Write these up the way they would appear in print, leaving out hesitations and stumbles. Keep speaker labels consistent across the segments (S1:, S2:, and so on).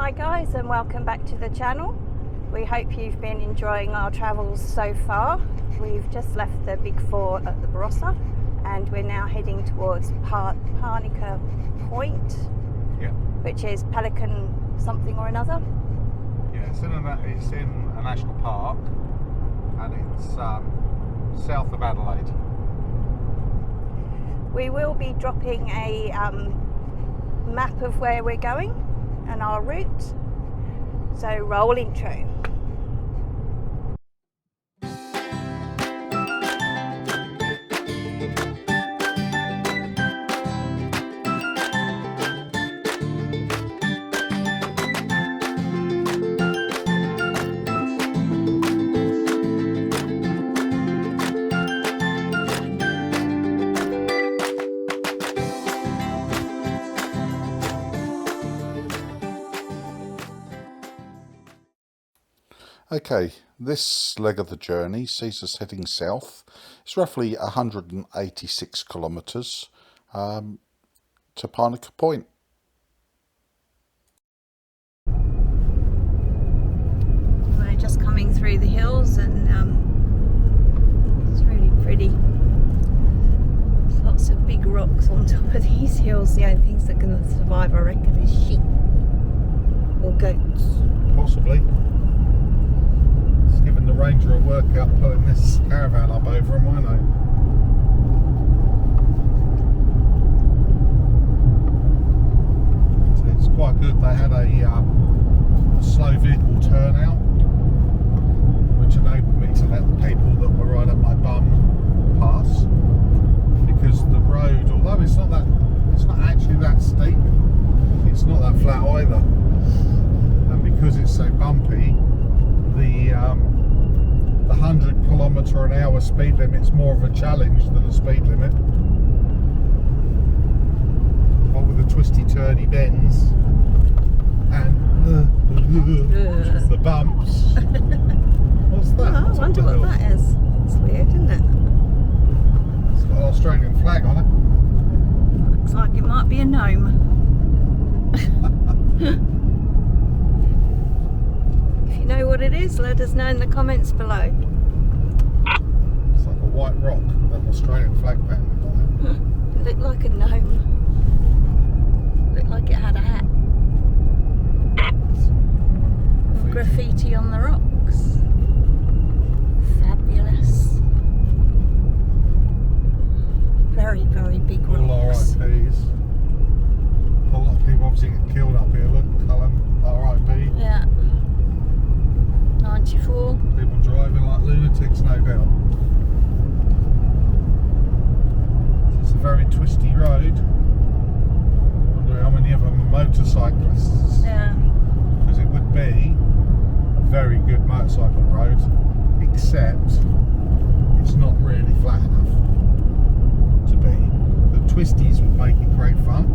S1: Hi guys, and welcome back to the channel. We hope you've been enjoying our travels so far. We've just left the Big Four at the Barossa and we're now heading towards Parnka Point, which is Pelican something or another.
S2: Yeah, it's in a national park and it's south of Adelaide.
S1: We will be dropping a map of where we're going and our route. So roll intro.
S3: Okay, this leg of the journey sees us heading south. It's roughly 186 kilometres to Parnka Point.
S1: We're just coming through the hills and it's really pretty. There's lots of big rocks on top of these hills. The only things that can survive, I reckon, is sheep or goats.
S2: Possibly. Giving the ranger a workout putting this caravan up over him, I know. So it's quite good. They had a slow vehicle turnout, which enabled me to let the people that were right up my bum pass, because the road, although it's not actually that steep, it's not that flat either, and because it's so bumpy, the 100 km/h speed limit's more of a challenge than a speed limit. What with the twisty turny bends and the bumps. What's that?
S1: Oh, I wonder what that is. It's weird, isn't it?
S2: It's got an Australian flag on it.
S1: Looks like it might be a gnome. If you know what it is, let us know in the comments below.
S2: It's like a white rock with an Australian flag pattern on
S1: It looked like a gnome. Looked like it had a hat.
S2: it.
S1: Graffiti on the rocks. Fabulous. Very, very big
S2: All
S1: rocks.
S2: RIPs. A lot of people obviously get killed up here. Look, Cullen, RIP.
S1: Yeah. 94.
S2: People driving like lunatics, no doubt. It's a very twisty road. I wonder how many of them are motorcyclists.
S1: Yeah.
S2: Because it would be a very good motorcycle road, except it's not really flat enough to be. The twisties would make it great fun,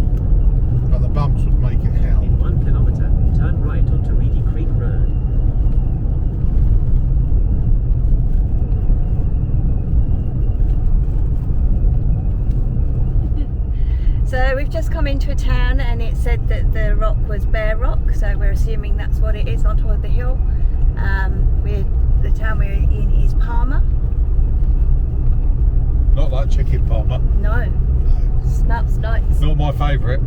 S2: but the bumps would make it hell.
S4: In 1 kilometre, turn right onto Reedy Creek Road.
S1: So we've just come into a town and it said that the rock was Bear Rock, so we're assuming that's what it is on top of the hill. The town we're in is Palmer.
S2: Not like chicken Palmer.
S1: No. Smells nice.
S2: Not my favourite.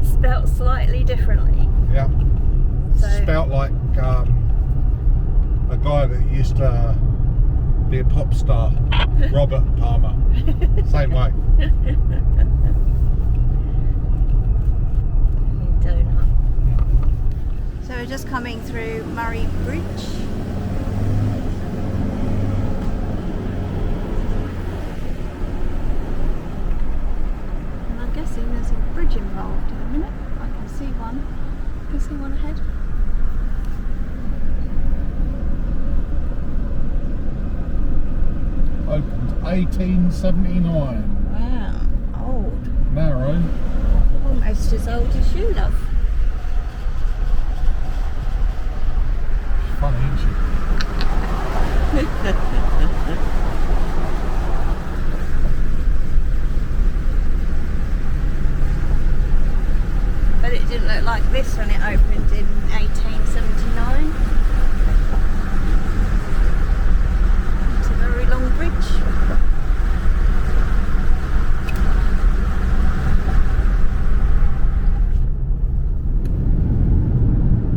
S1: Spelt slightly differently.
S2: Yeah.
S1: So,
S2: Spelt like a guy that used to be a pop star, Robert Palmer. Same way.
S1: Donut. So we're just coming through Murray Bridge. And I'm guessing there's a bridge involved in a minute. I can see one. I can see one ahead.
S2: Opened 1879.
S1: Wow, old.
S2: Narrow.
S1: Almost as old as you, love.
S2: Funny, isn't she?
S1: But it didn't look like this when it opened in 1879. It's a very long bridge.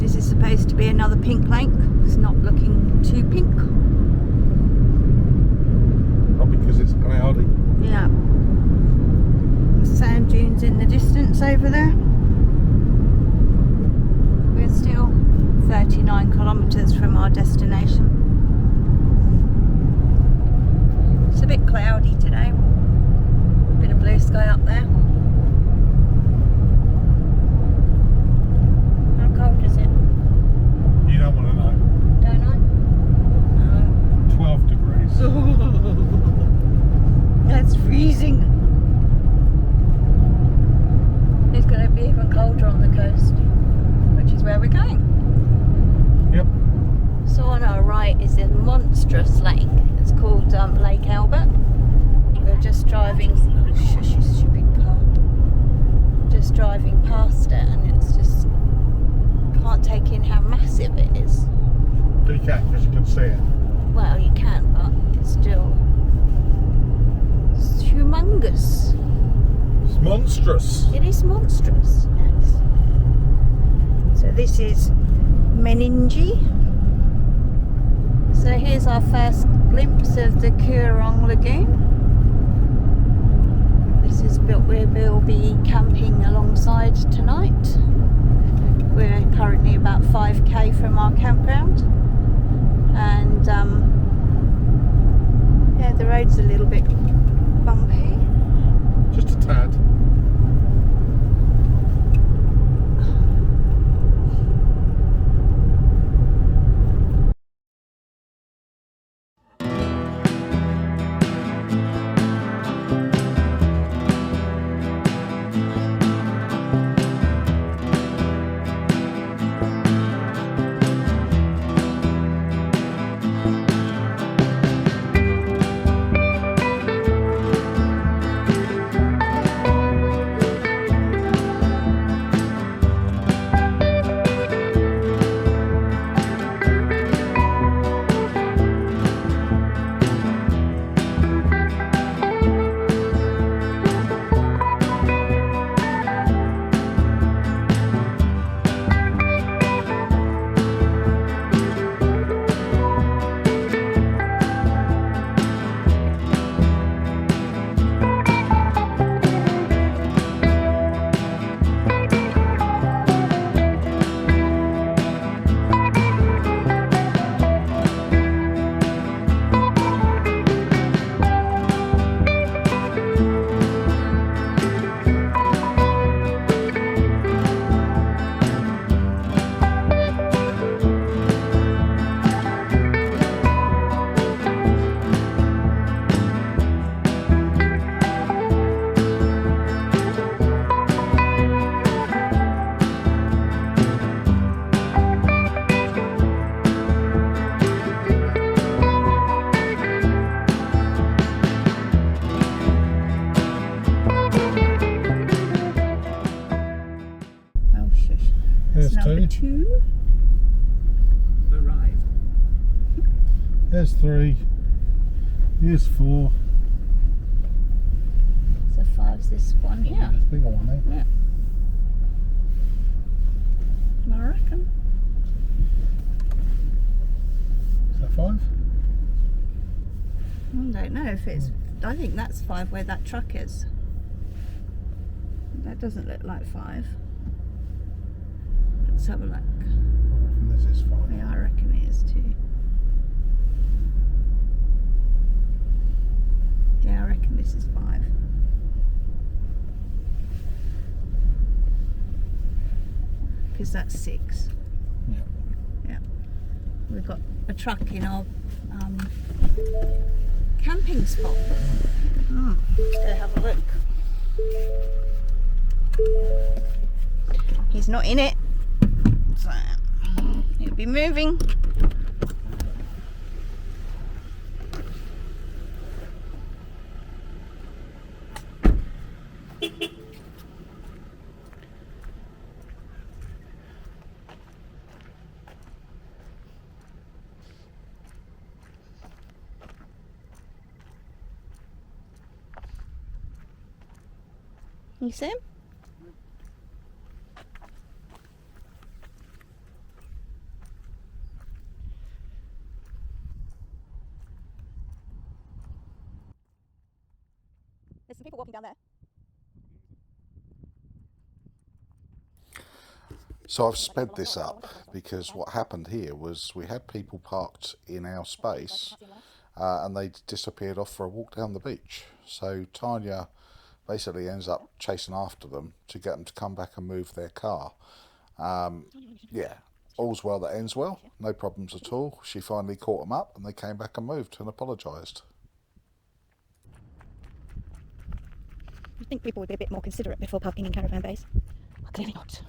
S1: This is supposed to be another pink lake. It's not looking too pink.
S2: Probably because it's cloudy.
S1: Yeah. Sand dunes in the distance over there. We're still 39 kilometres from our destination. It's a bit cloudy today. Bit of blue sky up there. How cold is it?
S2: You don't want to know.
S1: Don't I?
S2: 12 degrees.
S1: That's freezing. It's going to be even colder on the coast, which is where we're going.
S2: Yep.
S1: So on our right is a monstrous lake. It's called Lake Albert. We're just driving. Oh, shush, you stupid car! Just driving past it, and it's just can't take in how massive it is.
S2: But you can, because you can see it.
S1: Well, you can, but it's still humongous.
S2: It's monstrous.
S1: It is monstrous, yes. So this is Meningie. So here's our first glimpse of the Coorong Lagoon. This is built where we'll be camping alongside tonight. We're currently about 5k from our campground. And yeah, the road's a little bit bumpy.
S2: Just a tad. There's
S1: Number
S2: two.
S1: 2.
S4: Arrived.
S2: There's 3. Here's 4.
S1: So 5's this one, yeah.
S2: There's a bigger one there.
S1: Yeah. I reckon.
S2: Is that 5?
S1: I don't know if it's. I think that's 5 where that truck is. That doesn't look like 5. Let's have a look.
S2: I reckon this is 5.
S1: Yeah, I reckon it is too. Yeah, I reckon this is 5. Because that's 6.
S2: Yeah.
S1: Yeah. We've got a truck in our camping spot. Let's go have a look. He's not in it, so he'll be moving. You see him? There's some people walking down there.
S3: So I've sped this up because what happened here was we had people parked in our space and they disappeared off for a walk down the beach. So Tanya basically ends up chasing after them to get them to come back and move their car. Yeah, all's well that ends well, no problems at all. She finally caught them up and they came back and moved and apologised.
S1: You'd think people would be a bit more considerate before parking in caravan bays, but clearly not.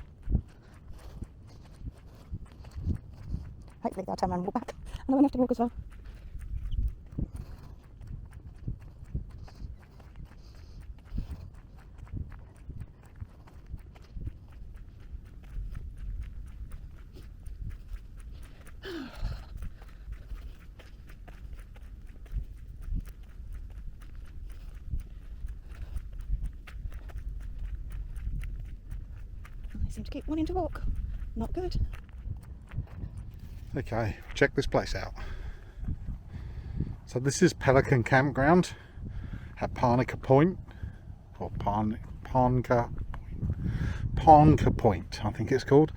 S1: Hopefully they'll turn around and walk back, and I won't have to walk as well. They seem to keep wanting to walk. Not good.
S2: Okay, check this place out. So this is Pelican Campground at Parnka Point, or Parnka Point, I think it's called.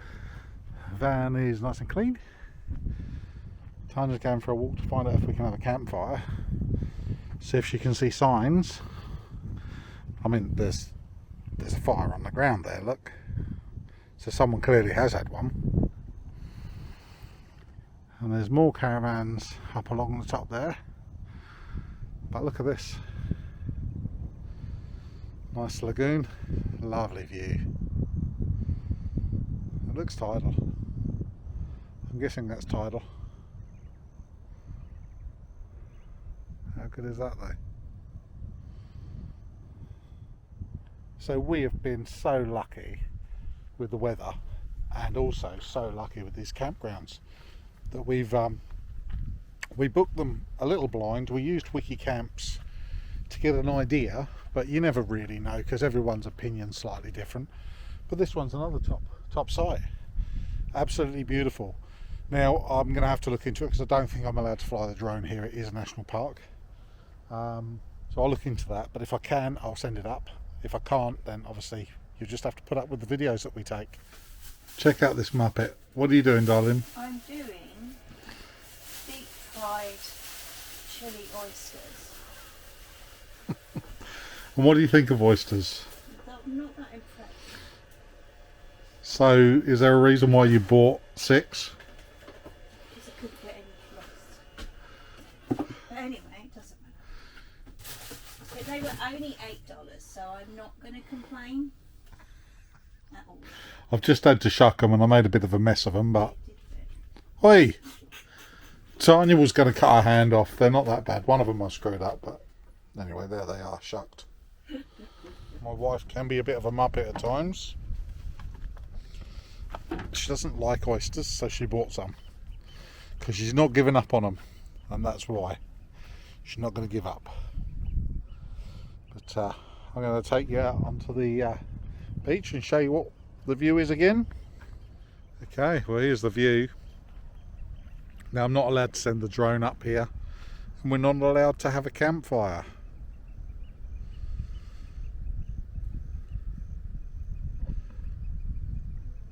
S2: Van is nice and clean. Tanya's going for a walk to find out if we can have a campfire. See if she can see signs. I mean, there's a fire on the ground there, look. So someone clearly has had one. And there's more caravans up along the top there. But look at this. Nice lagoon, lovely view. It looks tidal. I'm guessing that's tidal. How good is that though? So we have been so lucky with the weather and also so lucky with these campgrounds that we booked them a little blind. We used Wikicamps to get an idea, but you never really know because everyone's opinion's slightly different. But this one's another top site. Absolutely beautiful. Now I'm going to have to look into it because I don't think I'm allowed to fly the drone here. It is a national park, so I'll look into that. But if I can, I'll send it up. If I can't, then obviously you just have to put up with the videos that we take. Check out this Muppet. What are you doing, darling?
S1: I'm doing deep fried chili oysters.
S2: And what do you think of oysters?
S1: Not that impressed.
S2: So is there a reason why you bought 6?
S1: Because I couldn't get any lost. But anyway, it doesn't matter. But they were only $8, so I'm not going to complain at all.
S2: I've just had to shuck them and I made a bit of a mess of them, but... Oi! Tanya was going to cut her hand off. They're not that bad. One of them I screwed up, but anyway, there they are, shucked. My wife can be a bit of a muppet at times. She doesn't like oysters, so she bought some. Because she's not giving up on them, and that's why. She's not going to give up. But I'm going to take you out onto the beach and show you what the view is again. Okay, well here's the view. Now I'm not allowed to send the drone up here, and we're not allowed to have a campfire.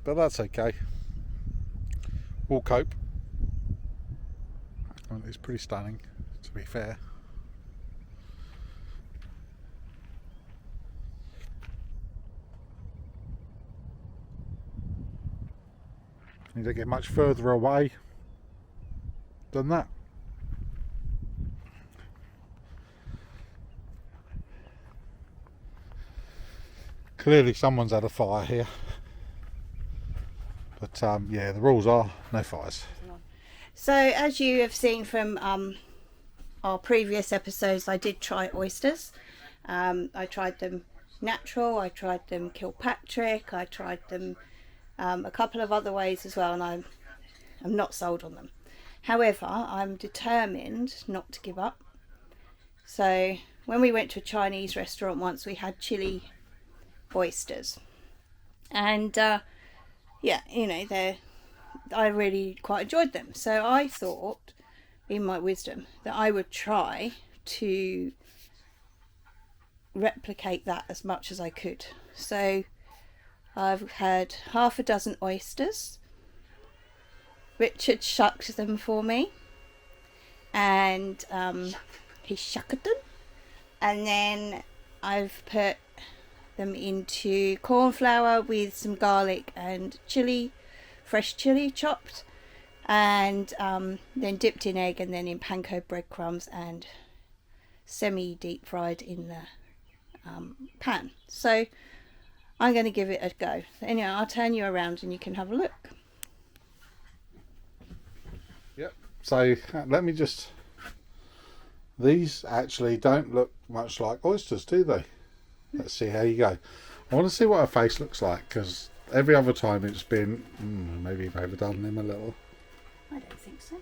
S2: But that's okay. We'll cope. And it's pretty stunning, to be fair. You don't get much further away than that. Clearly someone's had a fire here. But yeah, the rules are no fires.
S1: So as you have seen from our previous episodes, I did try oysters. I tried them natural, I tried them Kilpatrick, I tried them a couple of other ways as well, and I'm not sold on them. However, I'm determined not to give up. So when we went to a Chinese restaurant once, we had chili oysters. And yeah, you know, I really quite enjoyed them. So I thought, in my wisdom, that I would try to replicate that as much as I could. So I've had half a dozen oysters. Richard shucked them for me, and he shucked them, and then I've put them into corn flour with some garlic and chili, fresh chili chopped, and then dipped in egg and then in panko breadcrumbs and semi deep fried in the pan. So I'm going to give it a go. Anyway, I'll turn you around and you can have a look.
S3: Yep. So let me just. These actually don't look much like oysters, do they? Let's see how you go. I want to see what her face looks like, because every other time it's been maybe you've overdone them a little.
S1: I don't think so.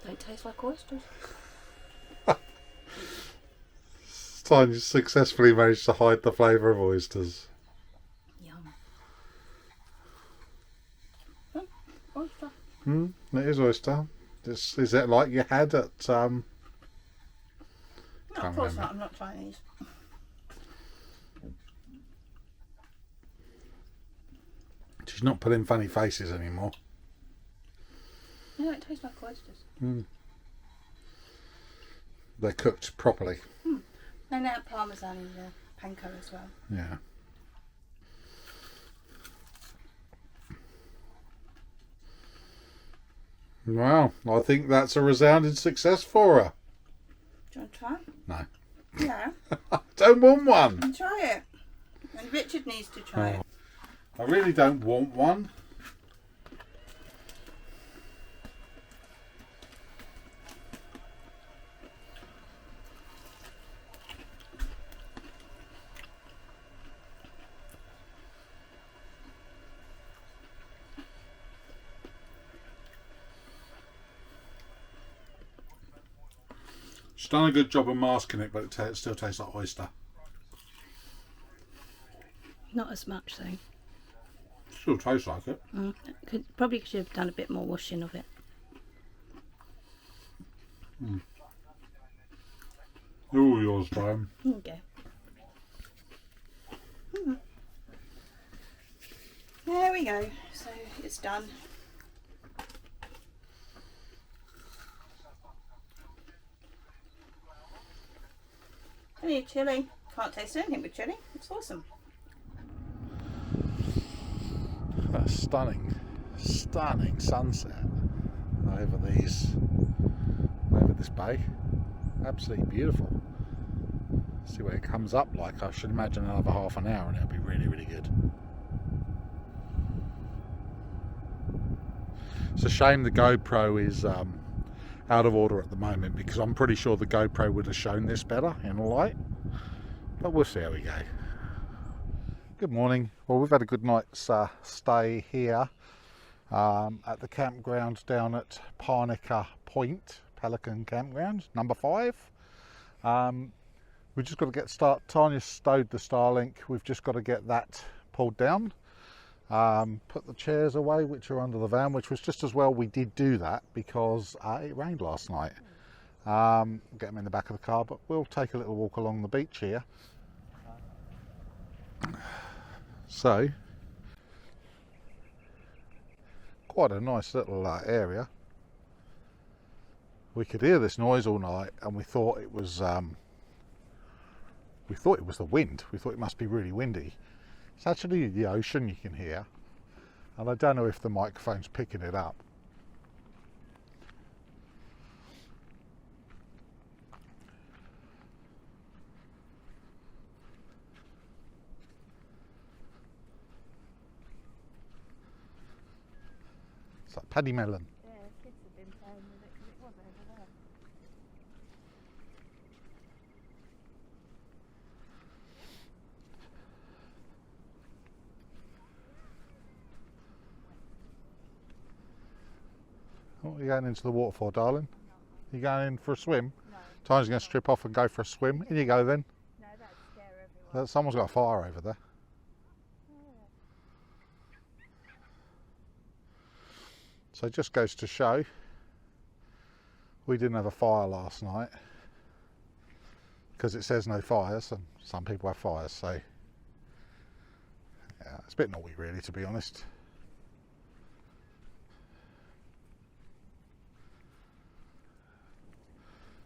S1: Don't taste like oysters.
S3: Tanya successfully managed to hide the flavour of oysters.
S1: Yum. Oyster.
S3: It is oyster. Is it like you had at
S1: No,
S3: can't
S1: of course
S3: remember.
S1: not. I'm not trying these.
S3: She's not putting funny faces anymore.
S1: No, it tastes like oysters.
S3: They're cooked properly.
S1: And they have parmesan in the panko as well.
S3: Yeah. Well, I think that's a resounding success for her.
S1: Do you want to try?
S3: No.
S1: Yeah.
S3: Don't want one.
S1: Try it. And Richard needs to try it.
S3: I really don't want one. She's done a good job of masking it, but it still tastes like oyster.
S1: Not as much though.
S3: Still tastes like it.
S1: Probably should have done a bit more washing of it.
S3: All yours, Brian.
S1: Okay. There we go. So it's done. Any chili? Can't taste anything with chili. It's awesome.
S3: A stunning sunset over this bay. Absolutely beautiful. See what it comes up like. I should imagine another half an hour and it'll be really, really good. It's a shame the GoPro is out of order at the moment, because I'm pretty sure the GoPro would have shown this better in the light, but we'll see how we go. Good morning. Well, we've had a good night's stay here at the campground down at Parnka Point, Pelican Campground, number 5. We've just got to get Tanya stowed the Starlink. We've just got to get that pulled down. Put the chairs away, which are under the van, which was just as well we did do that, because it rained last night. Get them in the back of the car, but we'll take a little walk along the beach here. So, quite a nice little area. We could hear this noise all night, and we thought it was the wind. We thought it must be really windy. It's actually the ocean you can hear, and I don't know if the microphone's picking it up. It's like paddy melon.
S1: Yeah, kids have been playing with it because it was over there.
S3: What are you going into the water for, darling? You going in for a swim?
S1: No.
S3: Time's going to strip off and go for a swim. In you go then.
S1: No, that'd scare everyone.
S3: Someone's got a fire over there. So it just goes to show we didn't have a fire last night because it says no fires, and some people have fires, so yeah, it's a bit naughty really, to be honest.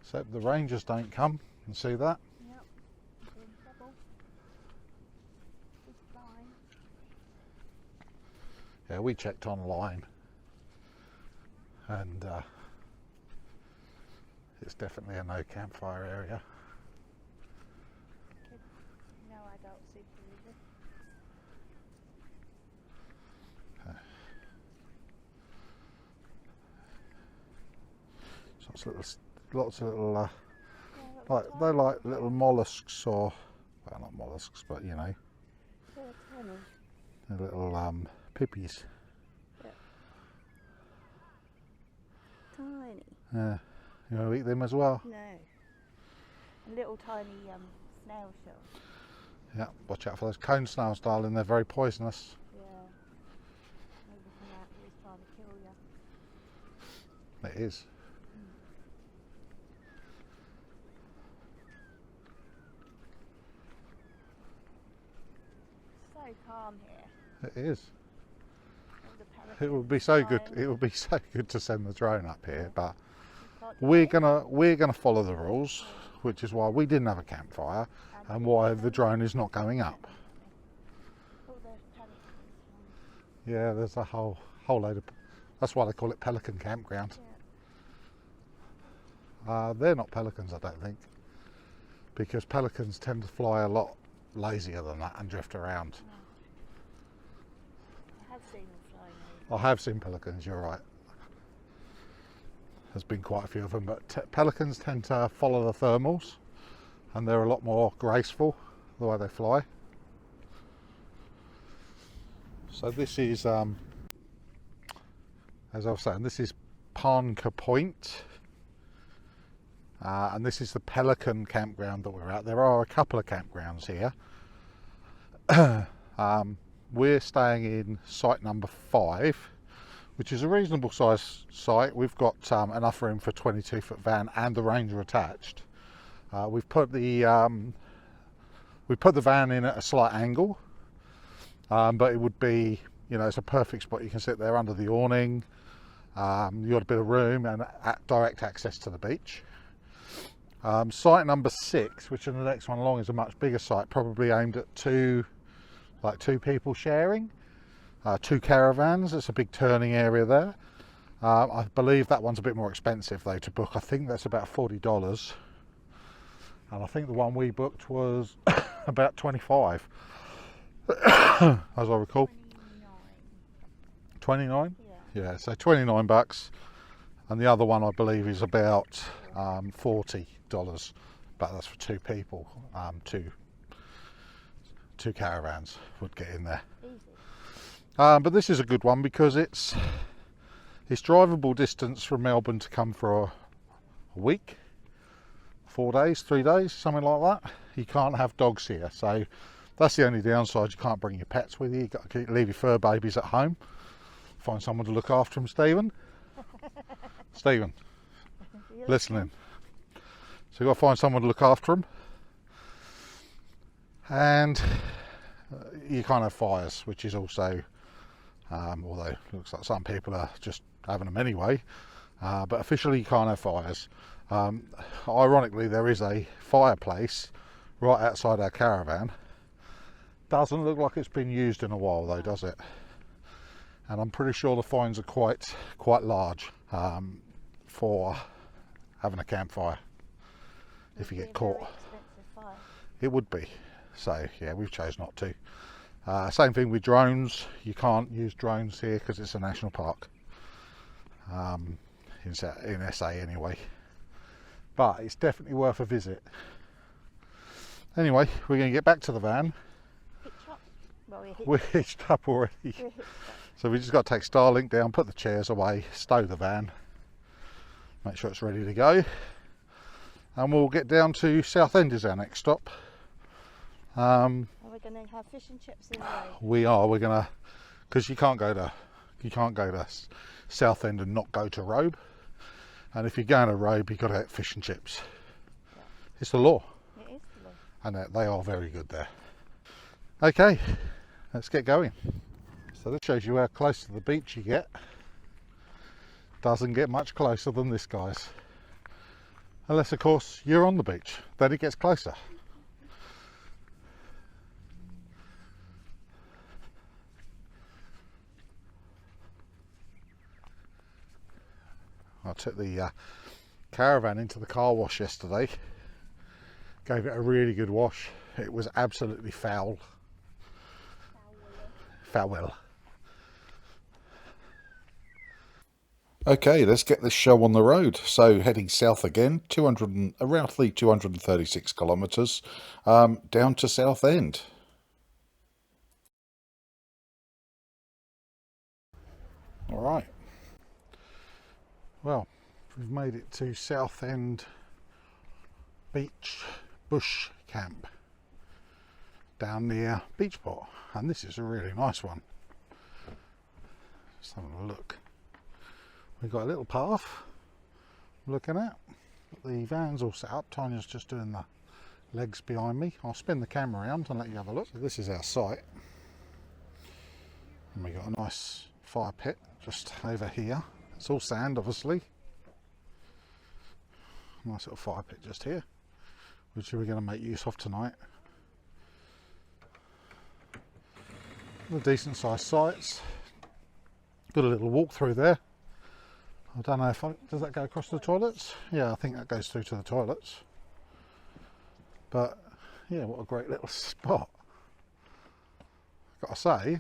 S3: So the rangers don't come and see that.
S1: Yep. In trouble. Just fine.
S3: Yeah, we checked online and it's definitely a no campfire area.
S1: No adult supervision.
S3: So it's lots of little, they're like little mollusks, or well, not mollusks, but you know, they're little pippies.
S1: Tiny.
S3: Yeah, you want to eat them as well?
S1: No. A little tiny snail shell.
S3: Yeah, watch out for those cone snails, darling. They're very poisonous.
S1: Yeah. Maybe from that he was trying to kill you.
S3: It is.
S1: So calm here.
S3: It is.
S1: All the pelicans
S3: It would be so good.
S1: flying.
S3: It would be so good to send the drone up here, but
S1: You can't do
S3: we're gonna follow the rules, which is why we didn't have a campfire, and why the drone is not going up.
S1: all the pelicans.
S3: Yeah, there's a whole load of. That's why they call it Pelican Campground. They're not pelicans, I don't think, because pelicans tend to fly a lot lazier than that and drift around.
S1: I have seen them flying over.
S3: I have seen pelicans, you're right. There's been quite a few of them, but pelicans tend to follow the thermals, and they're a lot more graceful the way they fly. So this is, as I was saying, this is Parnka Point. And this is the Pelican campground that we're at. There are a couple of campgrounds here. We're staying in site number 5, which is a reasonable size site. We've got enough room for a 22-foot van and the Ranger attached. We've put the van in at a slight angle, but it would be, you know, it's a perfect spot. You can sit there under the awning. You've got a bit of room and direct access to the beach. Site number 6, which is the next one along, is a much bigger site, probably aimed at two people sharing, 2 caravans. It's a big turning area there. I believe that one's a bit more expensive though to book. I think that's about $40, and I think the one we booked was about 25, as I recall. 29. Yeah, so $29, and the other one I believe is about $40, but that's for 2 people. Two caravans would get in there.
S1: Easy.
S3: But this is a good one because it's drivable distance from Melbourne to come for a week, 4 days, 3 days, something like that. You can't have dogs here, so that's the only downside. You can't bring your pets with you. You've got to leave your fur babies at home. Find someone to look after them, Stephen. Stephen, listening. So you've got to find someone to look after them. And you can't have fires, which is also, although it looks like some people are just having them anyway, but officially you can't have fires. Ironically, there is a fireplace right outside our caravan. Doesn't look like it's been used in a while though, does it? And I'm pretty sure the fines are quite large for having a campfire if you get caught. It would be. So yeah, we've chosen not to. Same thing with drones. You can't use drones here because it's a national park, in SA anyway, but it's definitely worth a visit. Anyway, we're going to get back to the van. We're hitched up already. So we just got to take Starlink down, put the chairs away, stow the van, make sure it's ready to go, and we'll get down to Southend is our next stop.
S1: Are we going to have fish and chips in the way?
S3: We're gonna, because you can't go to Southend and not go to Robe, and if you're going to Robe you've got to get fish and chips.
S1: Yeah.
S3: It's the law.
S1: It is the law.
S3: And they are very good there. Okay, let's get going. So this shows you how close to the beach you get. Doesn't get much closer than this, guys. Unless of course you're on the beach, then it gets closer. I took the caravan into the car wash yesterday, gave it a really good wash. It was absolutely foul. Okay, let's get this show on the road. So heading south again, roughly 236 kilometres down to Southend. All right. Well, we've made it to Southend Beach Bush Camp down near Beachport, and this is a really nice one. Just having a look. We've got a little path I'm looking at. The van's all set up. Tanya's just doing the legs behind me. I'll spin the camera around and let you have a look. So this is our site, and we've got a nice fire pit just over here. It's all sand, obviously. Nice little fire pit just here, which we're going to make use of tonight. The decent sized sites. Got a little walk through there. I don't know if does that go across to the toilets? Yeah, I think that goes through to the toilets. But yeah, what a great little spot. I've got to say,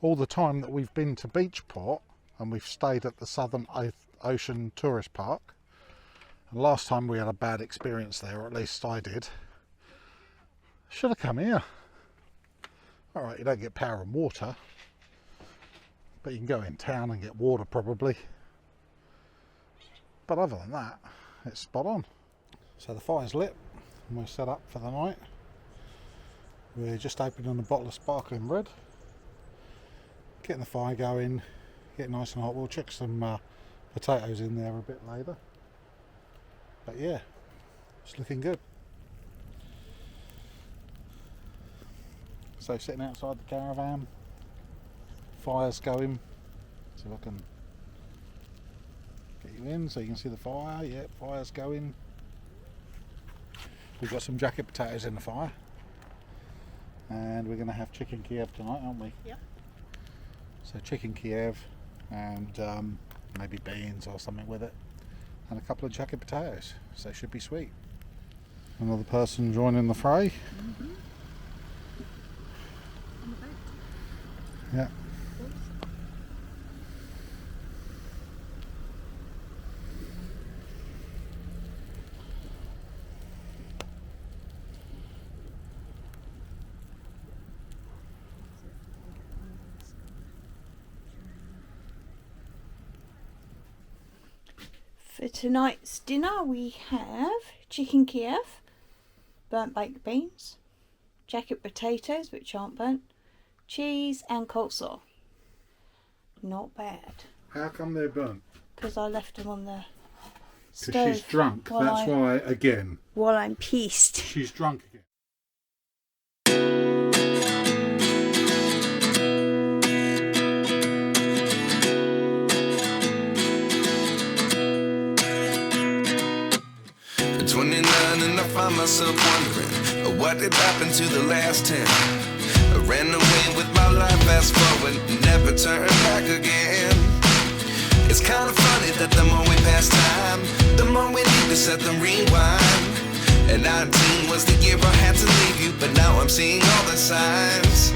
S3: all the time that we've been to Beachport and we've stayed at the Southern Ocean Tourist Park, and last time we had a bad experience there, or at least I did. Should have come here. Alright, you don't get power and water, but you can go in town and get water probably. But other than that, it's spot on. So the fire's lit and we're set up for the night. We're just opening a bottle of sparkling red, getting the fire going, getting nice and hot. We'll chuck some potatoes in there a bit later. But yeah, it's looking good. So sitting outside the caravan, fire's going. So I can get you in so you can see the fire. Yeah, fire's going. We've got some jacket potatoes in the fire, and we're going to have chicken Kiev tonight, aren't we?
S1: Yeah.
S3: So chicken Kiev and maybe beans or something with it, and a couple of jacket potatoes. So it should be sweet. Another person joining the fray.
S1: Mm-hmm. On the boat.
S3: Yeah.
S1: For tonight's dinner we have chicken Kiev, burnt baked beans, jacket potatoes which aren't burnt, cheese and coleslaw. Not bad.
S3: How come they're burnt?
S1: Because I left them on the
S3: Because
S1: stove.
S3: she's drunk. That's why, again.
S1: While I'm pissed.
S3: She's drunk again.
S5: At 29 and I find myself wondering what did happen to the last 10. I ran away with my life, fast forward, never turn back again. It's kind of funny that the more we pass time, the more we need to set them rewind. And 19 was the year I had to leave you, but now I'm seeing all the signs.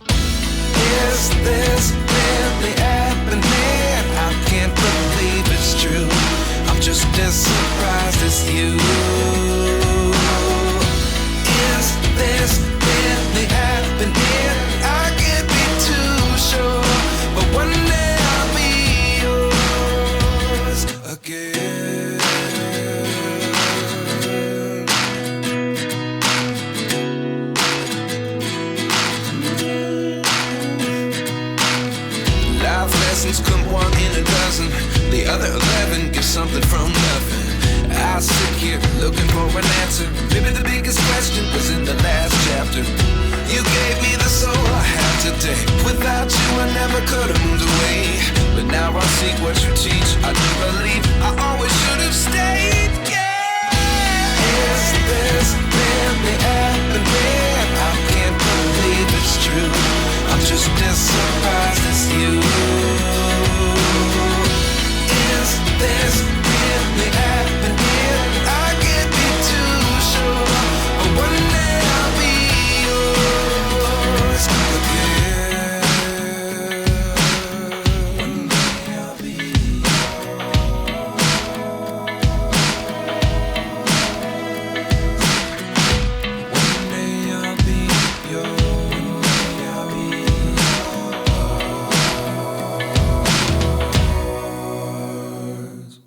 S5: Is this really happening? I can't believe it's true. I'm just as surprised as you. Is this really happening? I can't be too sure, but one day I'll be yours. Now I see what you teach. I do believe I always should have stayed. Yeah. Is this really happening? I can't believe it's true. I'm just as surprised as you. Is this really happening? I can't be too sure, but one day I'll be yours again. One day I'll be yours. One day I'll be yours. One day I'll be yours.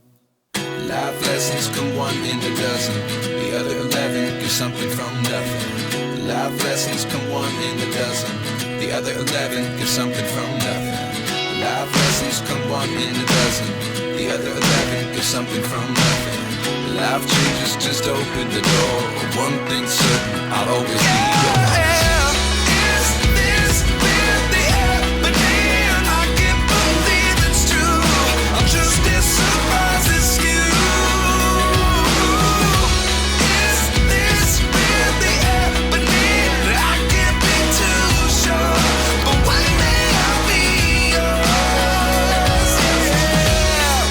S5: Life lessons come one in a dozen. The other 11 give something from nothing. Life lessons come one in a dozen. The other 11 give something from nothing. Life lessons come one in a dozen. The other 11 give something from nothing. Life changes just open the door. One thing's certain, I'll always be yours. Is this really happening? I can't believe it's true. I'm just as surprised as you. Is this really happening? I can't be too sure, but one day I'll be yours. Yeah.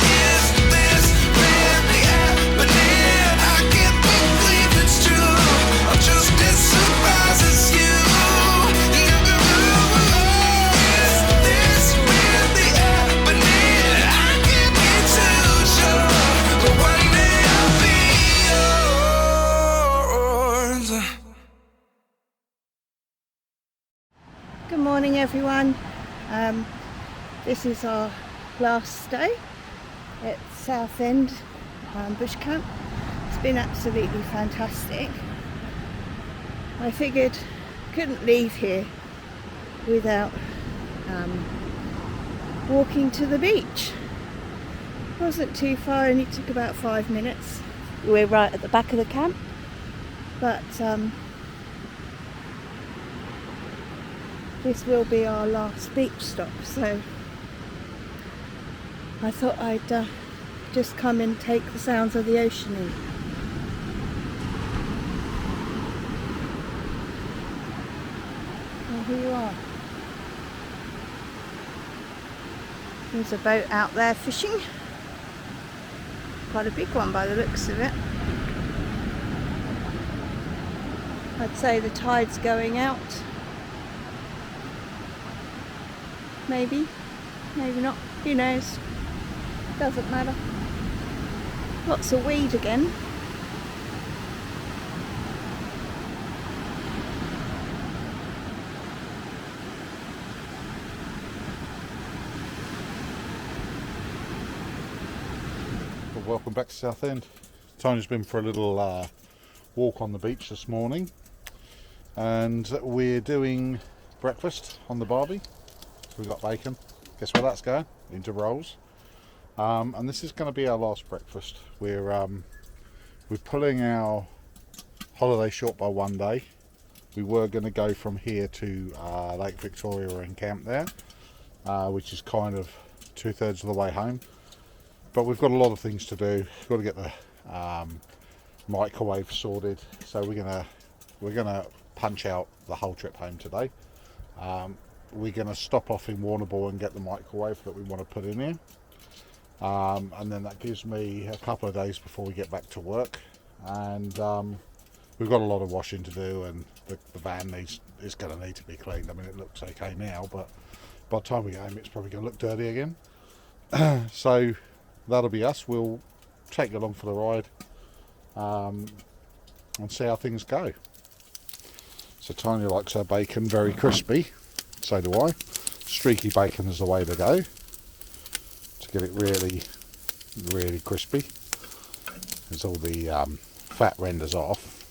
S5: Is this really happening? I can't believe it's true. I'm just as surprised as you. Is this really happening? I can't be too sure, but one day I'll be yours.
S1: Good morning everyone. This is our last day at Southend Bush Camp. It's been absolutely fantastic. I figured couldn't leave here without walking to the beach. It wasn't too far, only took about 5 minutes. We're right at the back of the camp, but this will be our last beach stop, so I thought I'd just come and take the sounds of the ocean in. Oh, here you are. There's a boat out there fishing. Quite a big one by the looks of it. I'd say the tide's going out. Maybe, maybe not, who knows, doesn't matter. Lots of weed again.
S3: Well, welcome back to Southend. Tony's been for a little walk on the beach this morning, and we're doing breakfast on the barbie. We've got bacon. Guess where that's going? Into rolls. And this is going to be our last breakfast. We're pulling our holiday short by 1 day. We were going to go from here to Lake Victoria and camp there, which is kind of 2/3 of the way home. But we've got a lot of things to do. We've got to get the microwave sorted. So we're gonna punch out the whole trip home today. We're going to stop off in Warrnambool and get the microwave that we want to put in here, and then that gives me a couple of days before we get back to work. And we've got a lot of washing to do, and the van is going to need to be cleaned. I mean, it looks okay now, but by the time we get home it's probably going to look dirty again. So that'll be us. We'll take you along for the ride and see how things go. So Tanya likes her bacon very crispy. So do I. Streaky bacon is the way to go to get it really, really crispy, as all the fat renders off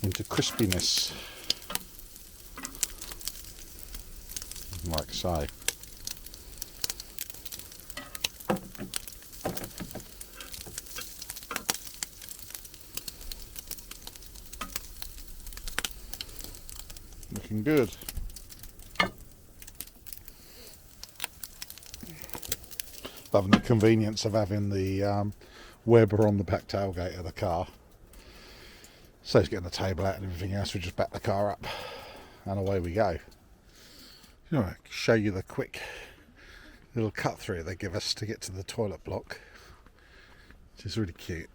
S3: into crispiness, like so. Looking good. having the convenience of having the Weber on the back tailgate of the car. So it's getting the table out and everything else. We just back the car up and away we go. You know, I can show you the quick little cut through they give us to get to the toilet block, which is really cute.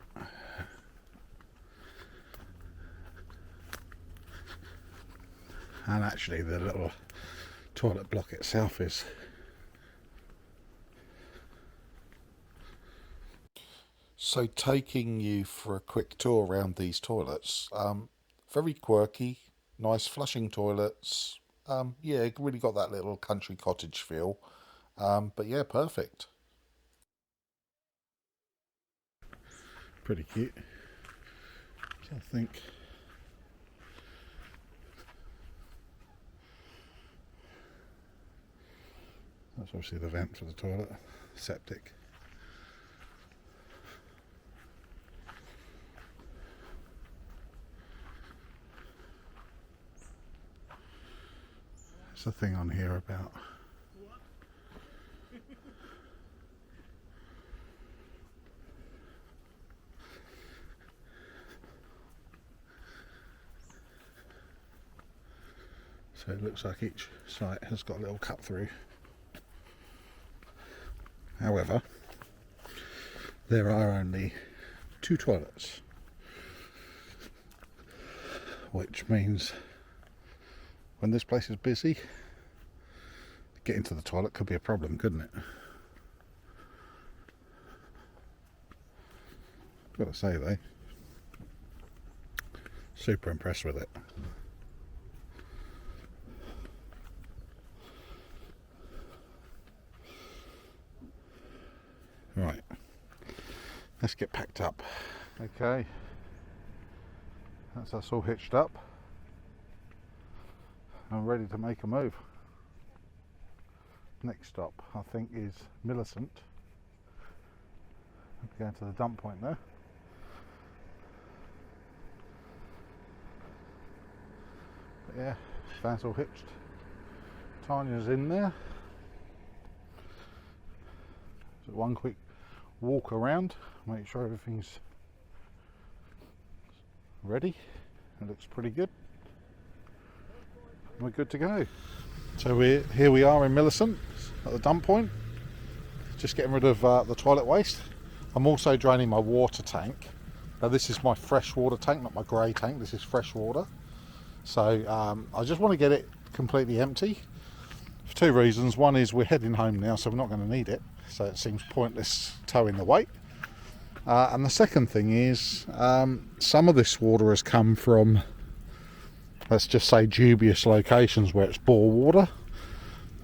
S3: And actually the little toilet block itself is so taking you for a quick tour around these toilets. Very quirky, nice flushing toilets. Yeah, it really got that little country cottage feel. But yeah, perfect. Pretty cute. So I think that's obviously the vent for the toilet, septic. There's a thing on here about so it looks like each site has got a little cut through. However, there are only 2 toilets, which means when this place is busy, getting to the toilet could be a problem, couldn't it? Gotta say though, super impressed with it. Right, let's get packed up. Okay, that's us all hitched up. I'm ready to make a move. Next stop, I think, is Millicent. I'm going to the dump point there. But yeah, van's all hitched. Tanya's in there. So one quick walk around, make sure everything's ready. It looks pretty good. We're good to go. So here we are in Millicent at the dump point, just getting rid of the toilet waste. I'm also draining my water tank. Now this is my fresh water tank, not my grey tank. This is fresh water. So I just want to get it completely empty for 2 reasons. One is we're heading home now, so we're not going to need it, so it seems pointless towing the weight. And the second thing is some of this water has come from, let's just say, dubious locations where it's bore water,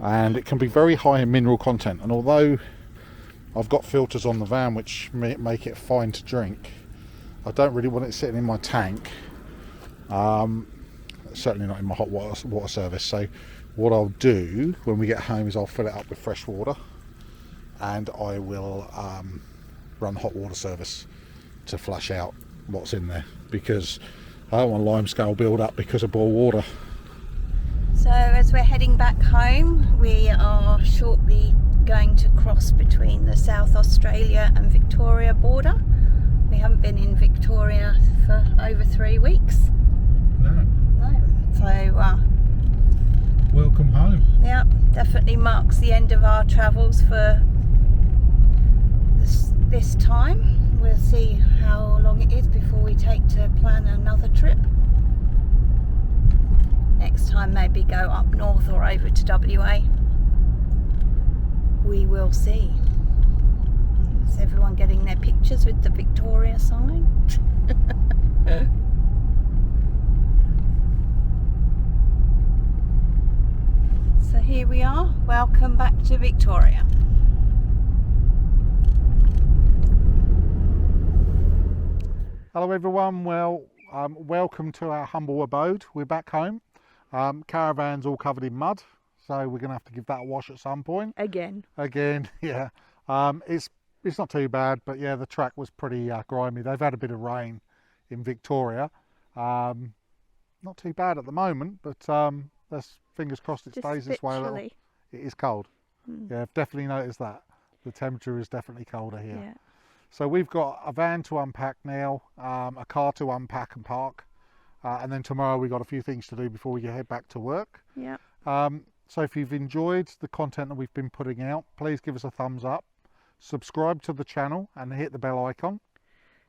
S3: and it can be very high in mineral content. And although I've got filters on the van which make it fine to drink, I don't really want it sitting in my tank, certainly not in my hot water service. So what I'll do when we get home is I'll fill it up with fresh water, and I will run hot water service to flush out what's in there, because I don't want limescale build up because of bore water.
S1: So as we're heading back home, we are shortly going to cross between the South Australia and Victoria border. We haven't been in Victoria for over 3 weeks.
S2: No.
S1: So
S2: Welcome home.
S1: yeah, definitely marks the end of our travels for this time. We'll see how long it is before we take to plan another trip. Next time maybe go up north or over to WA. We will see. Is everyone getting their pictures with the Victoria sign? So here we are. Welcome back to Victoria.
S3: Hello everyone, well welcome to our humble abode. We're back home. Caravan's all covered in mud, so we're going to have to give that a wash at some point. Again, yeah. It's not too bad, but yeah, the track was pretty grimy. They've had a bit of rain in Victoria. Not too bad at the moment, but let's fingers crossed it stays this way a little. It is cold. Yeah, I've definitely noticed that.
S2: The temperature is definitely colder here.
S1: Yeah.
S2: So we've got a van to unpack now, a car to unpack and park, and then tomorrow we've got a few things to do before we head back to work.
S1: Yeah.
S2: So if you've enjoyed the content that we've been putting out, please give us a thumbs up, subscribe to the channel and hit the bell icon.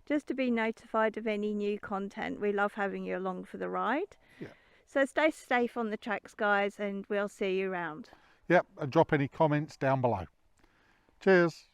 S1: Just to be notified of any new content. We love having you along for the ride.
S2: Yeah.
S1: So stay safe on the tracks, guys, and we'll see you around.
S2: Yep, and drop any comments down below. Cheers.